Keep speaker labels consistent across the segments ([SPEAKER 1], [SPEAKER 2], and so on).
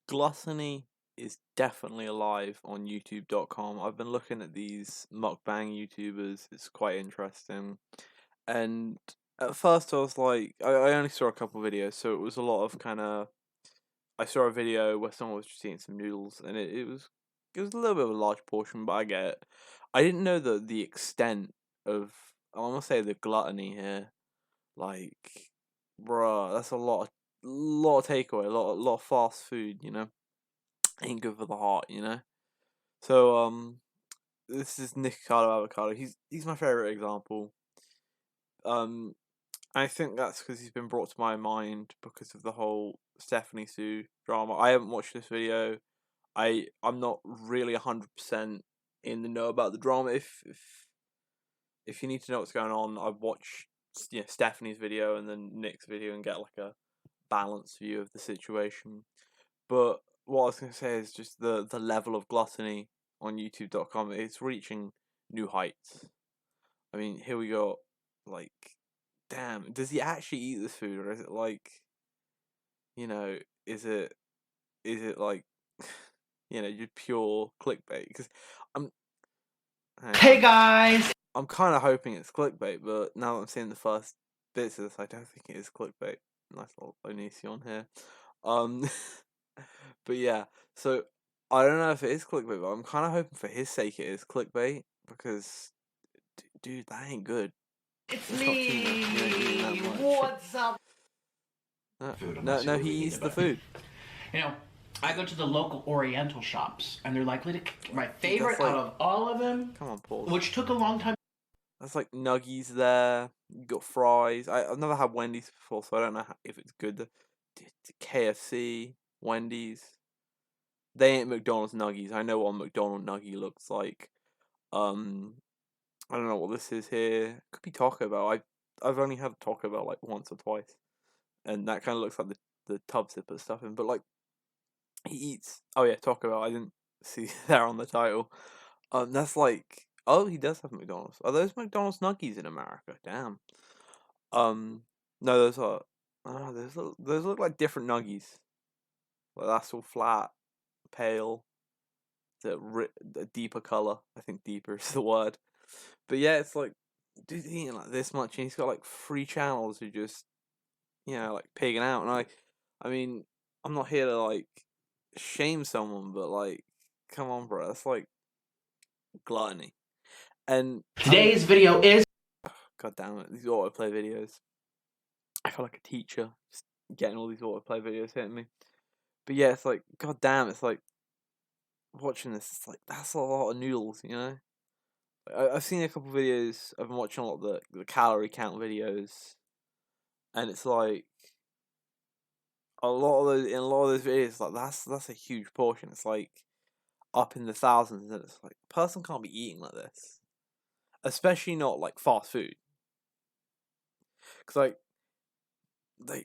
[SPEAKER 1] Gluttony is definitely alive on YouTube.com. I've been looking at these mukbang YouTubers. It's quite interesting. And at first I was like, I only saw a couple videos, so it was a lot of kind of. I saw a video where someone was just eating some noodles, and it was a little bit of a large portion, but I get it. I didn't know the extent of, I want to say, the gluttony here. Like, bruh, that's a lot of takeaway, a lot of fast food. Ain't good for the heart. So this is Nikocado Avocado. He's my favorite example. Um, I think that's because he's been brought to my mind because of the whole Stephanie Sue drama. I haven't watched this video. I'm not really 100% in the know about the drama. If you need to know what's going on, I'd watch Stephanie's video and then Nick's video and get like a balanced view of the situation. But what I was going to say is just the level of gluttony on YouTube.com. It's reaching new heights. I mean, here we go. Like, damn, does he actually eat this food, or is it like, is it like, just pure clickbait? Because I'm,
[SPEAKER 2] Hey guys!
[SPEAKER 1] I'm kind of hoping it's clickbait, but now that I'm seeing the first bits of this, I don't think it is clickbait. Nice little Onision here. But yeah, so I don't know if it is clickbait, but I'm kind of hoping for his sake it is clickbait, because, dude, that ain't good.
[SPEAKER 2] It's
[SPEAKER 1] That's not too much. You ain't eating that
[SPEAKER 2] me!
[SPEAKER 1] much.
[SPEAKER 2] What's up?
[SPEAKER 1] No, he eats the food.
[SPEAKER 2] You know, I go to the local Oriental shops, and they're like, my favorite
[SPEAKER 1] like-
[SPEAKER 2] out of all of them,
[SPEAKER 1] Come on, pause.
[SPEAKER 2] which took a long time.
[SPEAKER 1] That's like nuggies there. You got fries. I've never had Wendy's before, so I don't know if it's good. The KFC, Wendy's. They ain't McDonald's nuggies. I know what a McDonald's nuggie looks like. I don't know what this is here. Could be Taco Bell. I've only had Taco Bell like once or twice, and that kind of looks like the tub zipper stuff in. But like, he eats. Oh yeah, Taco Bell. I didn't see there on the title. That's like. Oh, he does have McDonald's. Are those McDonald's nuggies in America? Damn. No, those are. Oh, those look like different nuggies. Like, that's all flat, pale, the deeper color. I think deeper is the word. But yeah, it's like, dude's eating like this much, and he's got like 3 channels who just, like pigging out. And I mean, I'm not here to like shame someone, but like, come on, bro, that's like gluttony. And
[SPEAKER 2] Today's video is...
[SPEAKER 1] God damn it, these autoplay videos. I feel like a teacher just getting all these autoplay videos hitting me. But yeah, it's like, god damn, it's like watching this. It's like, that's a lot of noodles, I've seen a couple videos. I've been watching a lot of the calorie count videos, and it's like in a lot of those videos, like that's a huge portion. It's like up in the thousands, and it's like, a person can't be eating like this, especially not like fast food, because like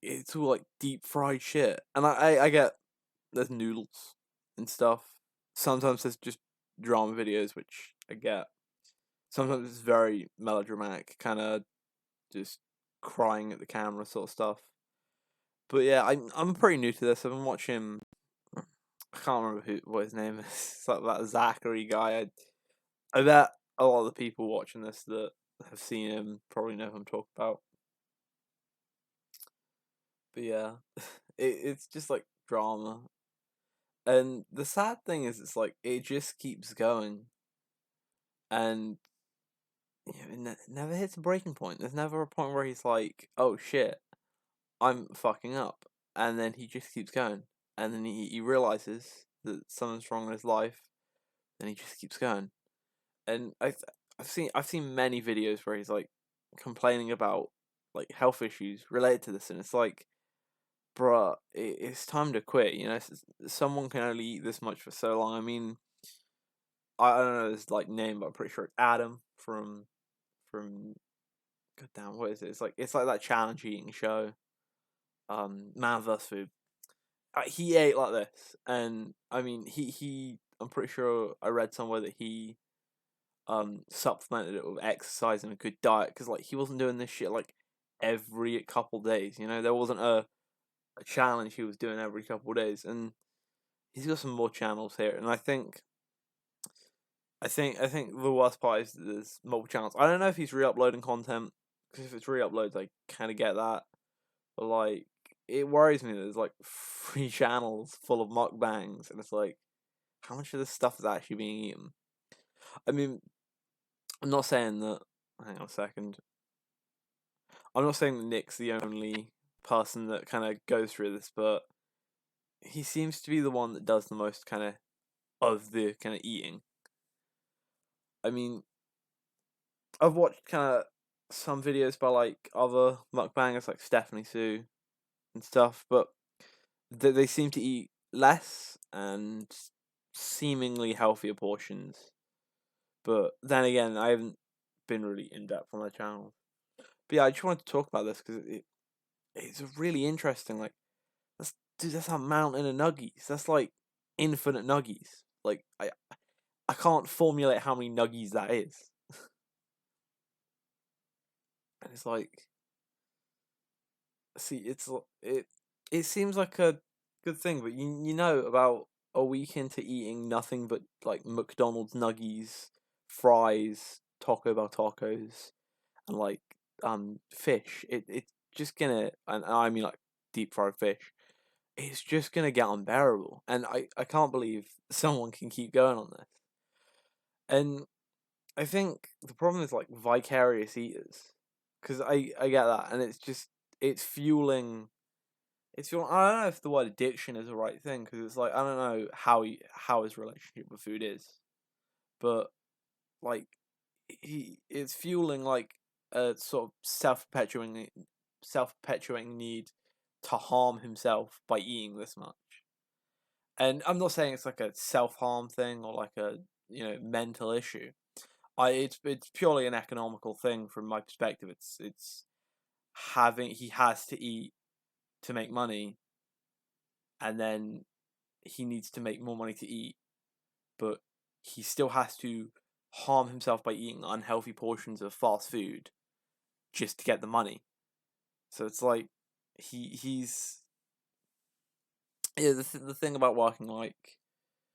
[SPEAKER 1] it's all like deep fried shit, and I get there's noodles and stuff. Sometimes there's just drama videos, which I get. Sometimes it's very melodramatic, kind of just crying at the camera sort of stuff. But yeah, I'm pretty new to this. I've been watching. I can't remember what his name is. It's like that Zachary guy. I bet a lot of the people watching this that have seen him probably know who I'm talking about. But yeah, it's just like drama. And the sad thing is, it's like, it just keeps going. And it never hits a breaking point. There's never a point where he's like, oh shit, I'm fucking up. And then he just keeps going. And then he realizes that something's wrong in his life. And he just keeps going. And I've seen many videos where he's like complaining about like health issues related to this, and it's like, bruh, it's time to quit. Someone can only eat this much for so long. I mean, I don't know his like name, but I'm pretty sure it's Adam from God damn, what is it? It's like that challenge eating show, Man vs Food. He ate like this, and I mean, I'm pretty sure I read somewhere that he supplemented it with exercise and a good diet, because like he wasn't doing this shit like every couple days. There wasn't a challenge he was doing every couple days, and he's got some more channels here, and I think the worst part is that there's multiple channels. I don't know if he's re-uploading content, because if it's re-uploads, I kind of get that. But like, it worries me that there's like 3 channels full of mukbangs, and it's like, how much of this stuff is actually being eaten? I mean, I'm not saying that. Hang on a second. I'm not saying that Nick's the only person that kind of goes through this, but he seems to be the one that does the most of the kind of eating. I mean, I've watched kind of some videos by like other mukbangers like Stephanie Sue and stuff, but they seem to eat less and seemingly healthier portions. But then again, I haven't been really in depth on their channel. But yeah, I just wanted to talk about this because it's really interesting. Like, that's a mountain of nuggies. That's like infinite nuggies. Like I can't formulate how many nuggies that is. And it's like, see, it seems like a good thing, but you know, about a week into eating nothing but like McDonald's nuggies, fries, Taco Bell tacos, and like fish. It's just gonna, and I mean like deep fried fish. It's just gonna get unbearable, and I can't believe someone can keep going on this. And I think the problem is like vicarious eaters, because I get that, and it's just it's fueling. It's fueling. I don't know if the word addiction is the right thing, because it's like I don't know how his relationship with food is, but like it's fueling like a sort of self perpetuating need to harm himself by eating this much. And I'm not saying it's like a self harm thing or like a mental issue. It's purely an economical thing from my perspective. It's having he has to eat to make money, and then he needs to make more money to eat, but he still has to harm himself by eating unhealthy portions of fast food just to get the money. So it's like he's yeah. The thing about working, like,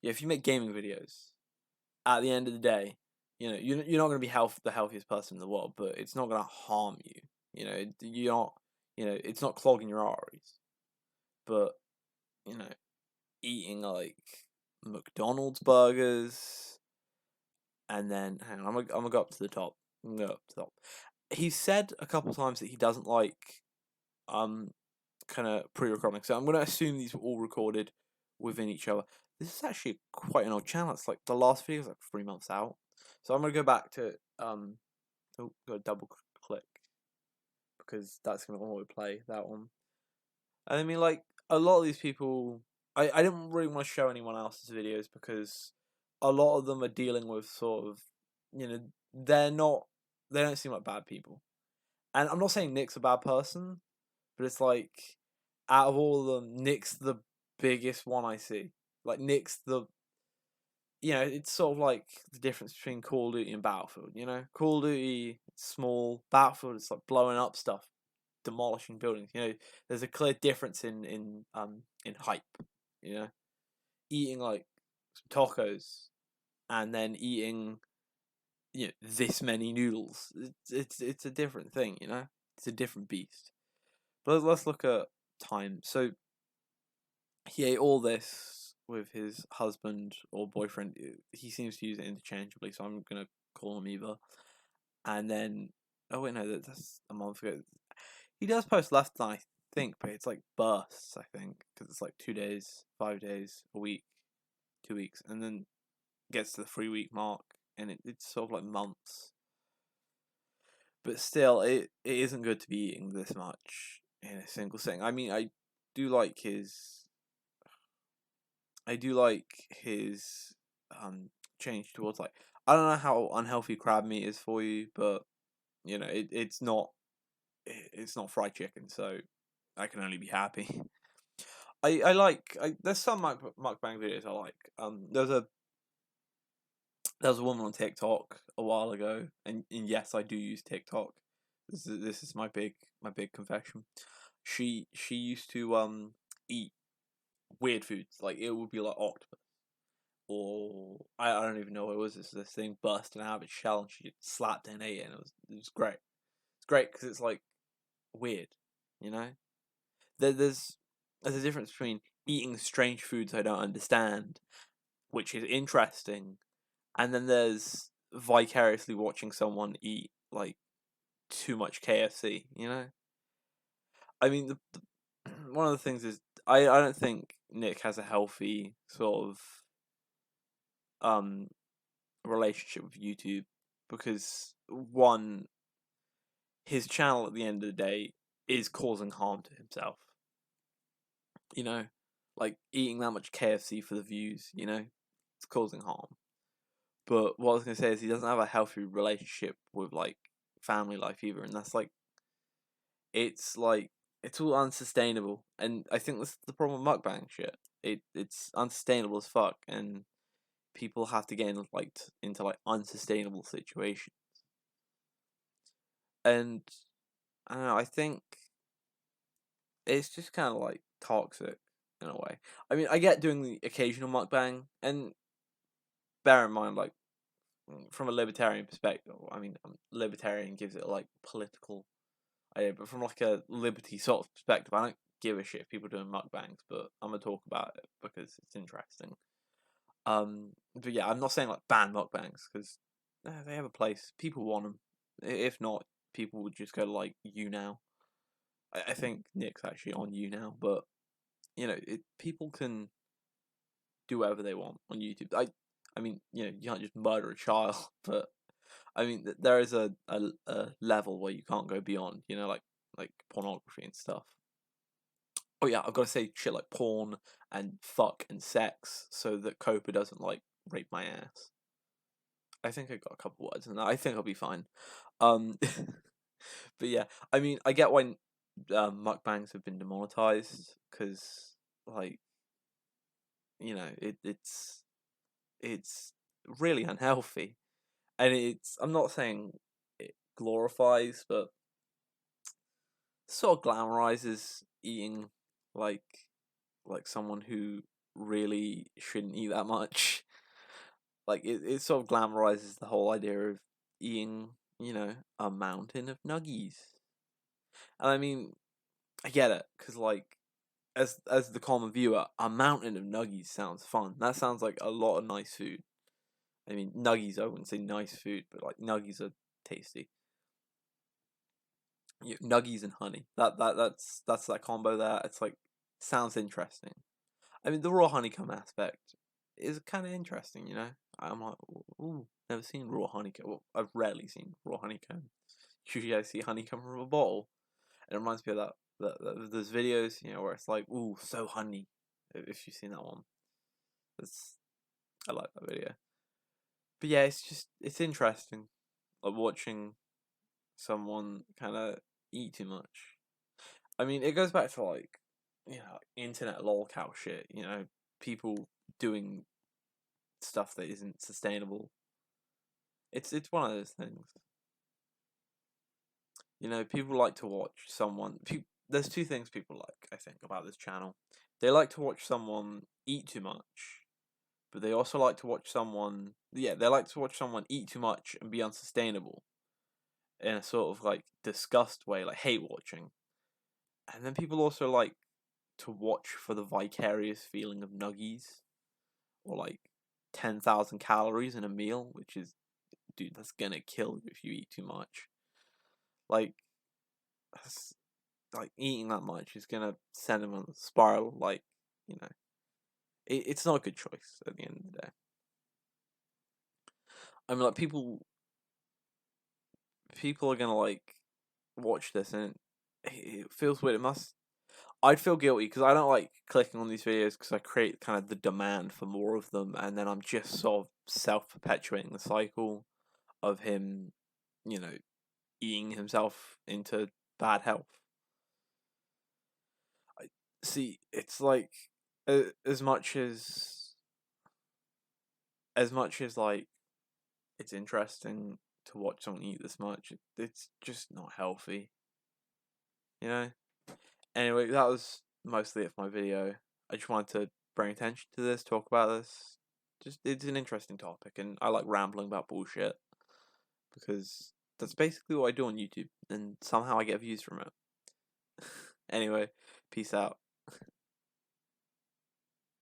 [SPEAKER 1] yeah, if you make gaming videos, at the end of the day, you're not going to be the healthiest person in the world, but it's not going to harm you. You're not, it's not clogging your arteries. But you know, eating like McDonald's burgers, and then hang on, I'm gonna go up to the top. I'm gonna go up to the top. He said a couple times that he doesn't like um kind of pre-recording, so I'm gonna assume these were all recorded within each other. This is actually quite an old channel. It's like the last video is like 3 months out, so I'm gonna go back to go double click because that's gonna auto play that one. And I mean, like, a lot of these people, I didn't really want to show anyone else's videos because a lot of them are dealing with sort of, you know, they don't seem like bad people. And I'm not saying Nick's a bad person, but it's like, out of all of them, Nick's the biggest one I see. Like, Nick's it's sort of like the difference between Call of Duty and Battlefield, Call of Duty, it's small, Battlefield, it's like blowing up stuff, demolishing buildings. There's a clear difference in hype. Eating like some tacos and then eating this many noodles. It's a different thing. It's a different beast. But let's look at time. So he ate all this with his husband or boyfriend. He seems to use it interchangeably, so I'm gonna call him either. And then, oh wait, no, that's a month ago. He does post less than I think, but it's like bursts, I think, because it's like 2 days, 5 days, a week, 2 weeks, and then gets to the 3 week mark, and it's sort of like months. But still, it isn't good to be eating this much in a single sitting. I mean, do like his, I do like his change towards like, I don't know how unhealthy crab meat is for you, but it's not fried chicken, so I can only be happy. There's some mukbang videos I like. There was a woman on TikTok a while ago, and yes, I do use TikTok. This is my big confession. She used to eat weird foods. Like it would be like octopus, or I don't even know what it was. This thing bursting out of its shell, and she slapped it and ate it, and it was great. It's great because it's like weird, you know. There's a difference between eating strange foods I don't understand, which is interesting, and then there's vicariously watching someone eat like too much KFC. You know, I mean, one of the things is I don't think Nick has a healthy sort of um relationship with YouTube because one, his channel at the end of the day is causing harm to himself. You know, like eating that much KFC for the views. You know, it's causing harm. But what I was gonna say is he doesn't have a healthy relationship with like family life either, and that's like it's all unsustainable. And I think that's the problem with mukbang shit. It's unsustainable as fuck, and people have to get in, like into like unsustainable situations. And I don't know. I think it's just kind of like toxic in a way. I mean, I get doing the occasional mukbang, and bear in mind, like from a libertarian perspective, I mean, libertarian gives it like political idea, but from like a liberty sort of perspective, I don't give a shit if people doing mukbangs, but I'm gonna talk about it because it's interesting. But yeah, I'm not saying like ban mukbangs because they have a place. People want them. If not, people would just go to like You Now. I think Nick's actually on You Now, but you know, people can do whatever they want on YouTube. I mean, you know, you can't just murder a child, but I mean, there is a level where you can't go beyond. You know, like pornography and stuff. Oh yeah, I've got to say shit like porn and fuck and sex, so that Copa doesn't like rape my ass. I think I got a couple words in that. I think I'll be fine. Um, but yeah, I mean, I get why mukbangs have been demonetized because, like, you know, it's really unhealthy, and I'm not saying it glorifies, but sort of glamorizes eating like someone who really shouldn't eat that much. Like it sort of glamorizes the whole idea of eating, you know, a mountain of nuggies. And I mean, I get it because like as the common viewer, a mountain of nuggies sounds fun. That sounds like a lot of nice food. I mean, nuggies. I wouldn't say nice food, but like nuggies are tasty. Nuggies and honey. That's that combo there. It's like sounds interesting. I mean, the raw honeycomb aspect is kind of interesting, you know. I'm like, ooh, never seen raw honeycomb. Well, I've rarely seen raw honeycomb. Usually, I see honeycomb from a bottle, and it reminds me of those videos, you know, where it's like, ooh, so honey. If you've seen that one, it's I like that video. But yeah, it's interesting, like watching someone kind of eat too much. I mean, it goes back to like, you know, internet lolcow shit. You know, people doing stuff that isn't sustainable. It's one of those things. You know, people like to watch someone. There's two things people like, I think, about this channel. They like to watch someone eat too much, but they also like to watch someone. Yeah, they like to watch someone eat too much and be unsustainable in a sort of like disgust way, like hate watching. And then people also like to watch for the vicarious feeling of nuggies or like 10,000 calories in a meal, which is, dude, that's gonna kill you if you eat too much. Like, like eating that much is gonna send him on a spiral. Like, you know, it's not a good choice at the end of the day. I mean, like people are gonna like watch this and it feels weird. It must. I'd feel guilty because I don't like clicking on these videos because I create kind of the demand for more of them, and then I'm just sort of self perpetuating the cycle of him, you know, eating himself into bad health. I see. It's like as much as like it's interesting to watch someone eat this much. It's just not healthy, you know. Anyway, that was mostly it for my video. I just wanted to bring attention to this, talk about this. Just it's an interesting topic, and I like rambling about bullshit because that's basically what I do on YouTube, and somehow I get views from it. Anyway, peace out.